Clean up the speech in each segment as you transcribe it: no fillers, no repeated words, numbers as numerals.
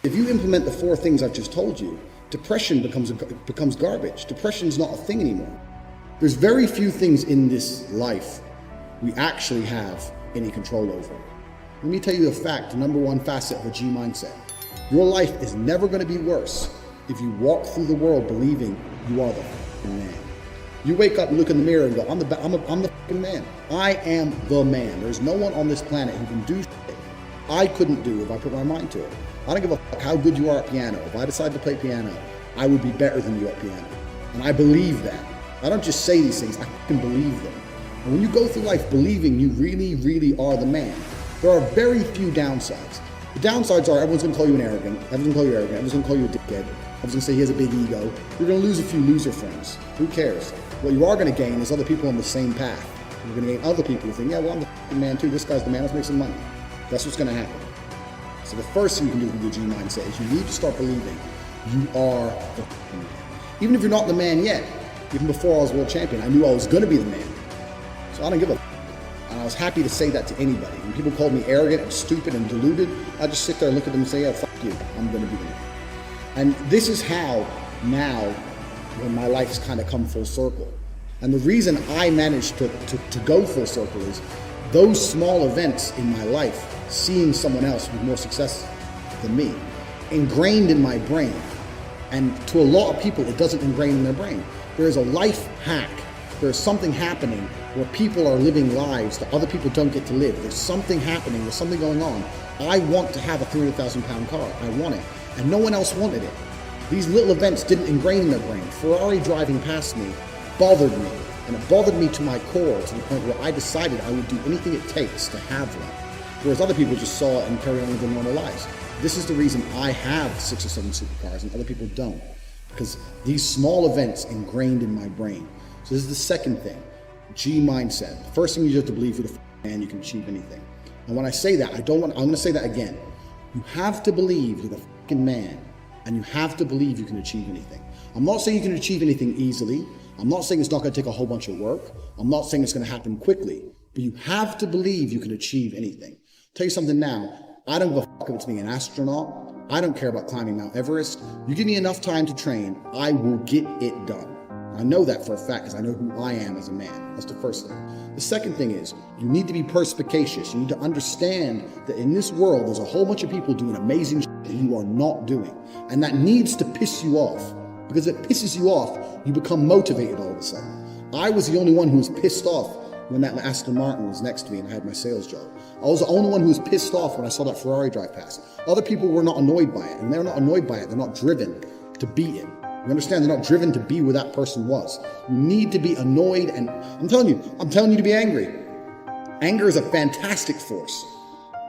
If you implement the 4 things I've just told you, depression becomes garbage. Depression's not a thing anymore. There's very few things in this life we actually have any control over. Let me tell you a fact, the number 1 facet of a G mindset. Your life is never going to be worse if you walk through the world believing you are the f***ing man. You wake up and look in the mirror and go, I'm the f***ing man. I am the man. There's no one on this planet who can do shit I couldn't do if I put my mind to it. I don't give a fuck how good you are at piano. If I decide to play piano, I would be better than you at piano. And I believe that. I don't just say these things, I can believe them. And when you go through life believing you really, really are the man, there are very few downsides. The downsides are everyone's gonna call you everyone's gonna call you a dickhead, everyone's gonna say he has a big ego. You're gonna lose a few loser friends. Who cares? What you are gonna gain is other people on the same path. You're gonna gain other people who think, yeah, well, I'm the f***ing man too, this guy's the man, let's make some money. That's what's gonna happen. So the first thing you can do with your G mindset is you need to start believing you are the f***ing man. Even if you're not the man yet, even before I was world champion, I knew I was gonna be the man. So I don't give a f***. And I was happy to say that to anybody. When people called me arrogant and stupid and deluded, I just sit there and look at them and say, yeah, fuck you, I'm gonna be the man. And this is how now, when my life's kind of come full circle. And the reason I managed to go full circle is those small events in my life, seeing someone else with more success than me, ingrained in my brain. And to a lot of people, it doesn't ingrain in their brain. There is a life hack. There's something happening where people are living lives that other people don't get to live. There's something happening, there's something going on. I want to have a 300,000 pound car, I want it. And no one else wanted it. These little events didn't ingrain in their brain. Ferrari driving past me bothered me. And it bothered me to my core, to the point where I decided I would do anything it takes to have one. Whereas other people just saw it and carry on with their normal lives. This is the reason I have 6 or 7 supercars and other people don't. Because these small events ingrained in my brain. So this is the second thing, G mindset. The first thing you have to believe you're the man, you can achieve anything. And when I say that, I'm gonna say that again. You have to believe you're the fucking man, and you have to believe you can achieve anything. I'm not saying you can achieve anything easily. I'm not saying it's not gonna take a whole bunch of work. I'm not saying it's gonna happen quickly, but you have to believe you can achieve anything. I'll tell you something now, I don't give a fuck if it's being an astronaut. I don't care about climbing Mount Everest. You give me enough time to train, I will get it done. I know that for a fact because I know who I am as a man. That's the first thing. The second thing is you need to be perspicacious. You need to understand that in this world, there's a whole bunch of people doing amazing shit that you are not doing. And that needs to piss you off. Because if it pisses you off, you become motivated all of a sudden. I was the only one who was pissed off when that Aston Martin was next to me and I had my sales job. I was the only one who was pissed off when I saw that Ferrari drive past. Other people were not annoyed by it. And they're not annoyed by it. They're not driven to beat it. You understand? They're not driven to be where that person was. You need to be annoyed, and I'm telling you to be angry. Anger is a fantastic force.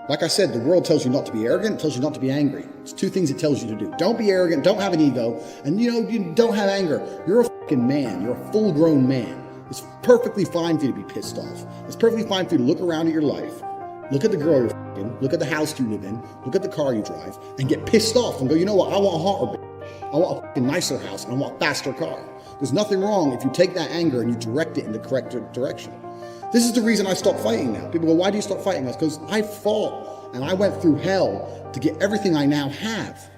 Like I said, the world tells you not to be arrogant, it tells you not to be angry. It's 2 things it tells you to do. Don't be arrogant, don't have an ego, and you don't have anger. You're a fucking man. You're a full-grown man. It's perfectly fine for you to be pissed off. It's perfectly fine for you to look around at your life, look at the girl you're fucking, look at the house you live in, look at the car you drive, and get pissed off and go, you know what, I want a hotter bitch. I want a fucking nicer house and I want a faster car. There's nothing wrong if you take that anger and you direct it in the correct direction. This is the reason I stopped fighting now. People go, why do you stop fighting? That's because I fought and I went through hell to get everything I now have.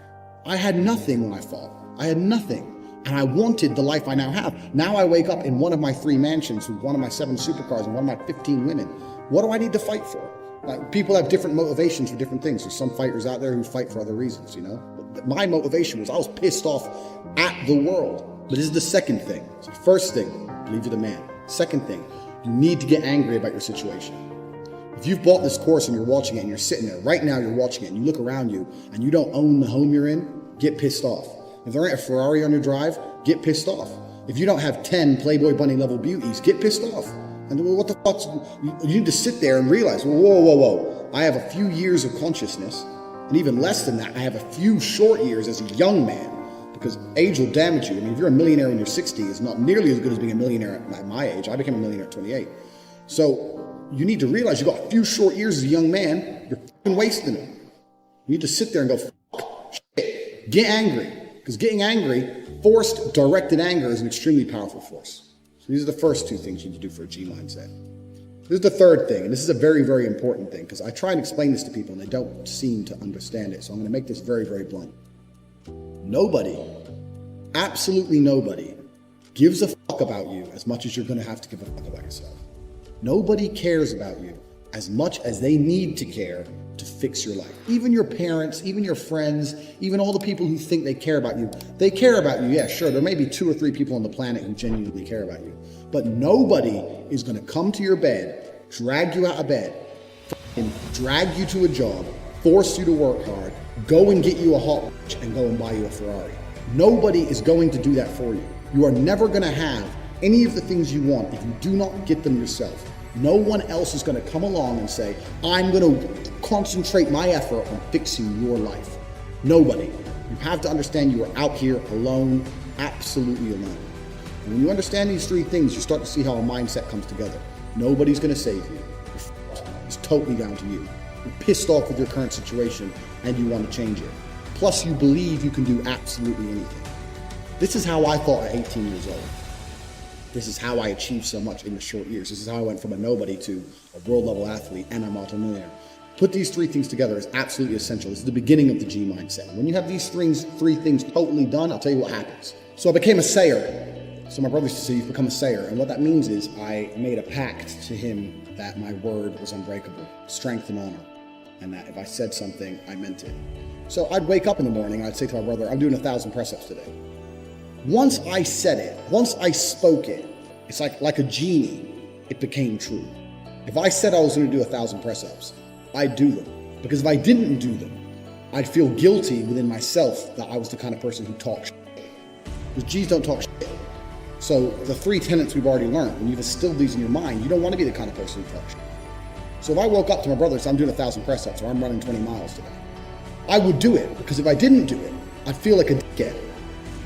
I had nothing when I fought. I had nothing. And I wanted the life I now have. Now I wake up in one of my 3 mansions with one of my 7 supercars and one of my 15 women. What do I need to fight for? Like, people have different motivations for different things. There's some fighters out there who fight for other reasons, you know? But my motivation was I was pissed off at the world. But this is the second thing. So first thing, believe you're the man. Second thing, you need to get angry about your situation. If you've bought this course and you're watching it and you're sitting there, right now you're watching it and you look around you and you don't own the home you're in, get pissed off. If there ain't a Ferrari on your drive, get pissed off. If you don't have 10 Playboy Bunny level beauties, get pissed off. And what the fuck? You need to sit there and realize, whoa. I have a few years of consciousness, and even less than that, I have a few short years as a young man, because age will damage you. I mean, if you're a millionaire in your 60s, it's not nearly as good as being a millionaire at my age. I became a millionaire at 28. So you need to realize you've got a few short years as a young man, you're fucking wasting it. You need to sit there and go, fuck, shit, get angry. Because getting angry, forced, directed anger is an extremely powerful force. So these are the first 2 things you need to do for a G mindset. This is the third thing, and this is a very, very important thing, because I try and explain this to people and they don't seem to understand it. So I'm going to make this very, very blunt. Nobody, absolutely nobody, gives a fuck about you as much as you're going to have to give a fuck about yourself. Nobody cares about you as much as they need to care to fix your life. Even your parents, even your friends, even all the people who think they care about you, they care about you. Yeah, sure, there may be 2 or 3 people on the planet who genuinely care about you, but nobody is going to come to your bed, drag you out of bed, and drag you to a job, force you to work hard, go and get you a hot watch and go and buy you a Ferrari. Nobody is going to do that for you. You are never going to have any of the things you want if you do not get them yourself. No one else is going to come along and say, I'm going to concentrate my effort on fixing your life. Nobody. You have to understand you are out here alone, absolutely alone. And when you understand these 3 things, you start to see how a mindset comes together. Nobody's going to save you. It's totally down to you. You're pissed off with your current situation and you want to change it. Plus, you believe you can do absolutely anything. This is how I thought at 18 years old. This is how I achieved so much in the short years. This is how I went from a nobody to a world level athlete and a multimillionaire. Put these 3 things together is absolutely essential. This is the beginning of the G mindset. When you have these 3 things totally done, I'll tell you what happens. So I became a sayer. So my brother used to say, you've become a sayer. And what that means is I made a pact to him that my word was unbreakable, strength and honor. And that if I said something, I meant it. So I'd wake up in the morning and I'd say to my brother, I'm doing 1,000 press-ups today. Once I said it, once I spoke it, it's like a genie, it became true. If I said I was going to do 1,000 press-ups, I'd do them. Because if I didn't do them, I'd feel guilty within myself that I was the kind of person who talks shit. Because G's don't talk shit. So the 3 tenets we've already learned, when you've instilled these in your mind, you don't want to be the kind of person who talks shit. So if I woke up to my brother and said, I'm doing 1,000 press-ups or I'm running 20 miles today, I would do it. Because if I didn't do it, I'd feel like a dickhead.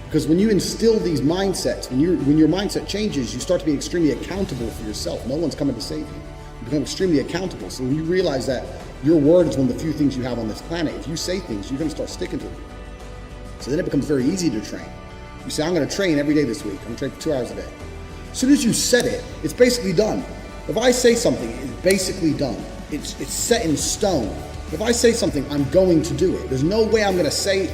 Because when you instill these mindsets, when your mindset changes, you start to be extremely accountable for yourself. No one's coming to save you. You become extremely accountable. So when you realize that your word is one of the few things you have on this planet, if you say things, you're going to start sticking to them. So then it becomes very easy to train. You say, I'm going to train every day this week. I'm going to train for 2 hours a day. As soon as you said it, it's basically done. If I say something, it's basically done. It's set in stone. If I say something, I'm going to do it. There's no way I'm going to say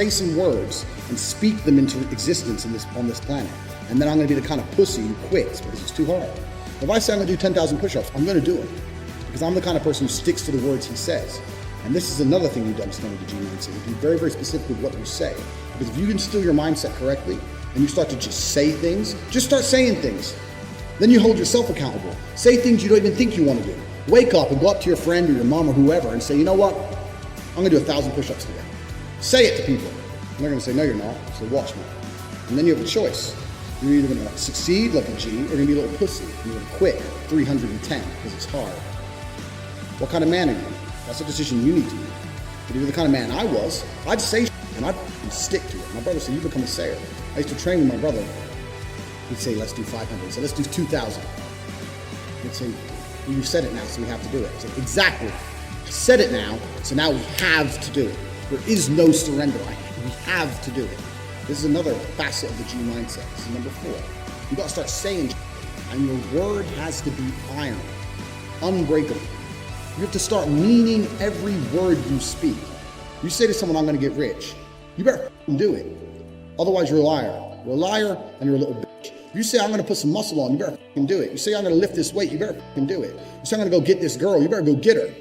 some words and speak them into existence on this planet. And then I'm going to be the kind of pussy who quits because it's too hard. If I say I'm going to do 10,000 push-ups, I'm going to do it. Because I'm the kind of person who sticks to the words he says. And this is another thing you don't understand with the G mindset. You be very, very specific with what you say. Because if you instill your mindset correctly and you start to just say things, just start saying things. Then you hold yourself accountable. Say things you don't even think you want to do. Wake up and go up to your friend or your mom or whoever and say, you know what? I'm going to do 1,000 push-ups today. Say it to people. And they're going to say, no, you're not. So watch me. And then you have a choice. You're either going to succeed like a G or you're going to be a little pussy. You're going to quit 310 because it's hard. What kind of man are you? That's a decision you need to make. If you're the kind of man I was, I'd say shit and I'd stick to it. My brother said, you become a sayer. I used to train with my brother. He'd say, let's do 500. He'd say, let's do 2,000. He'd say, well, you said it now, so we have to do it. I said, exactly. I said it now, so now we have to do it. There is no surrender. We have to do it. This is another facet of the G mindset. This is number 4. You got to start saying shit, and your word has to be iron, unbreakable. You have to start meaning every word you speak. You say to someone, I'm going to get rich. You better do it. Otherwise, you're a liar. You're a liar and you're a little bitch. You say, I'm going to put some muscle on, you better do it. You say, I'm going to lift this weight, you better do it. You say, I'm going to go get this girl, you better go get her.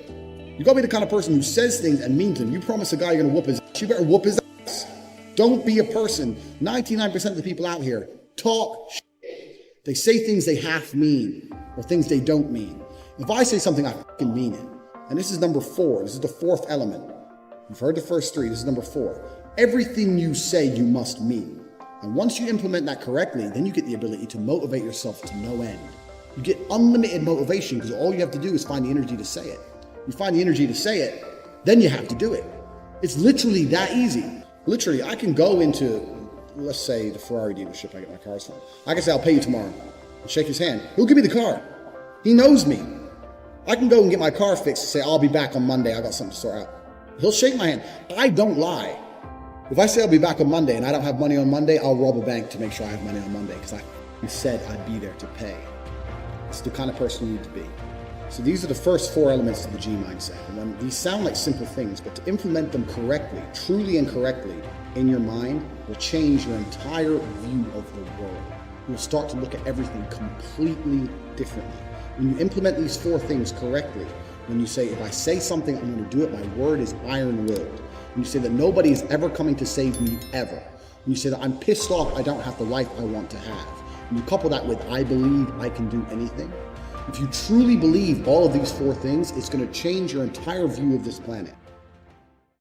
You got to be the kind of person who says things and means them. You promise a guy you're going to whoop his ass, you better whoop his ass. Don't be a person. 99% of the people out here talk shit. They say things they half mean or things they don't mean. If I say something, I fucking mean it. And this is number 4. This is the 4th element. You've heard the first 3. This is number 4. Everything you say, you must mean. And once you implement that correctly, then you get the ability to motivate yourself to no end. You get unlimited motivation because all you have to do is find the energy to say it. You find the energy to say it, then you have to do it. It's literally that easy. Literally, I can go into, let's say, the Ferrari dealership I get my cars from. I can say, I'll pay you tomorrow. And shake his hand. He'll give me the car. He knows me. I can go and get my car fixed and say, I'll be back on Monday. I got something to sort out. He'll shake my hand. I don't lie. If I say I'll be back on Monday and I don't have money on Monday, I'll rob a bank to make sure I have money on Monday because I said I'd be there to pay. It's the kind of person you need to be. So these are the first 4 elements of the G mindset. And when these sound like simple things, but to implement them correctly, truly and correctly in your mind will change your entire view of the world. You'll start to look at everything completely differently. When you implement these 4 things correctly, when you say, if I say something, I'm going to do it, my word is iron-willed. When you say that nobody is ever coming to save me, ever. When you say that I'm pissed off, I don't have the life I want to have. When you couple that with, I believe I can do anything. If you truly believe all of these 4 things, it's going to change your entire view of this planet.